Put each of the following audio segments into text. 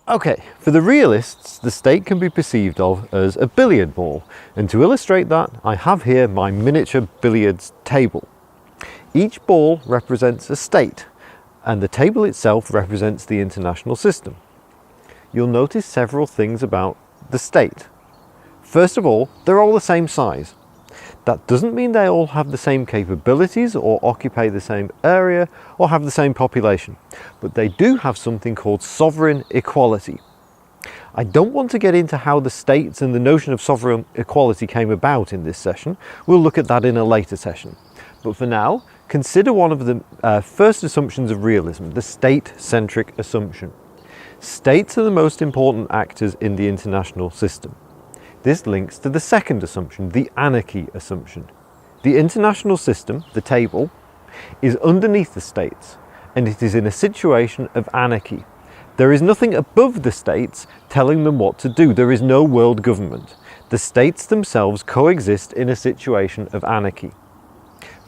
Okay, for the realists, the state can be perceived of as a billiard ball, and to illustrate that, I have here my miniature billiards table. Each ball represents a state, and the table itself represents the international system. You'll notice several things about the state. First of all, they're all the same size. That doesn't mean they all have the same capabilities or occupy the same area or have the same population, but they do have something called sovereign equality. I don't want to get into how the states and the notion of sovereign equality came about in this session. We'll look at that in a later session. But for now, consider one of the first assumptions of realism, the state-centric assumption. States are the most important actors in the international system. This links to the second assumption, the anarchy assumption. The international system, the table, is underneath the states, and it is in a situation of anarchy. There is nothing above the states telling them what to do. There is no world government. The states themselves coexist in a situation of anarchy.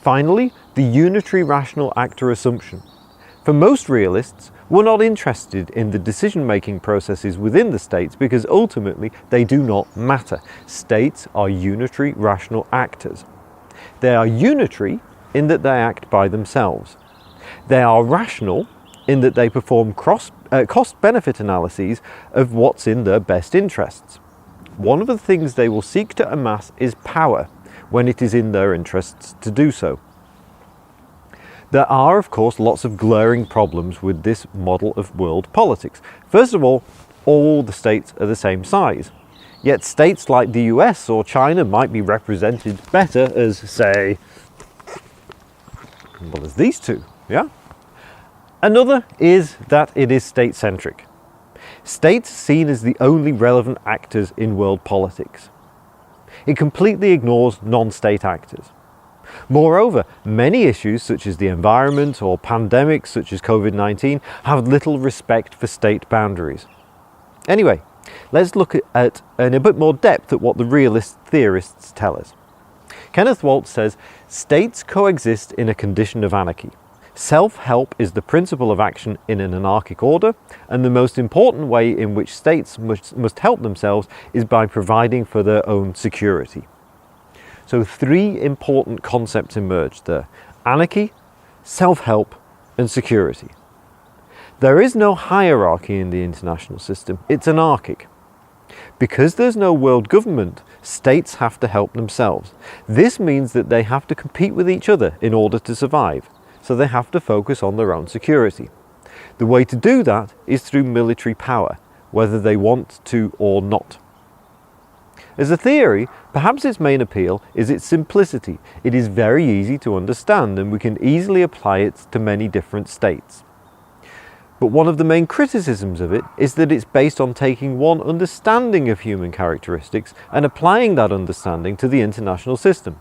Finally, the unitary rational actor assumption. For most realists, we're not interested in the decision-making processes within the states because ultimately they do not matter. States are unitary rational actors. They are unitary in that they act by themselves. They are rational in that they perform cost-benefit analyses of what's in their best interests. One of the things they will seek to amass is power when it is in their interests to do so. There are, of course, lots of glaring problems with this model of world politics. First of all the states are the same size. Yet states like the US or China might be represented better as, say, well, as these two, yeah? Another is that it is state-centric. States are seen as the only relevant actors in world politics. It completely ignores non-state actors. Moreover, many issues such as the environment or pandemics such as COVID-19 have little respect for state boundaries. Anyway, let's look at in a bit more depth at what the realist theorists tell us. Kenneth Waltz says, states coexist in a condition of anarchy. Self-help is the principle of action in an anarchic order, and the most important way in which states must help themselves is by providing for their own security. So three important concepts emerged there: anarchy, self-help, and security. There is no hierarchy in the international system, it's anarchic. Because there's no world government, states have to help themselves. This means that they have to compete with each other in order to survive, so they have to focus on their own security. The way to do that is through military power, whether they want to or not. As a theory, perhaps its main appeal is its simplicity. It is very easy to understand and we can easily apply it to many different states. But one of the main criticisms of it is that it's based on taking one understanding of human characteristics and applying that understanding to the international system.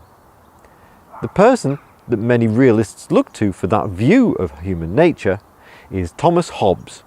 The person that many realists look to for that view of human nature is Thomas Hobbes.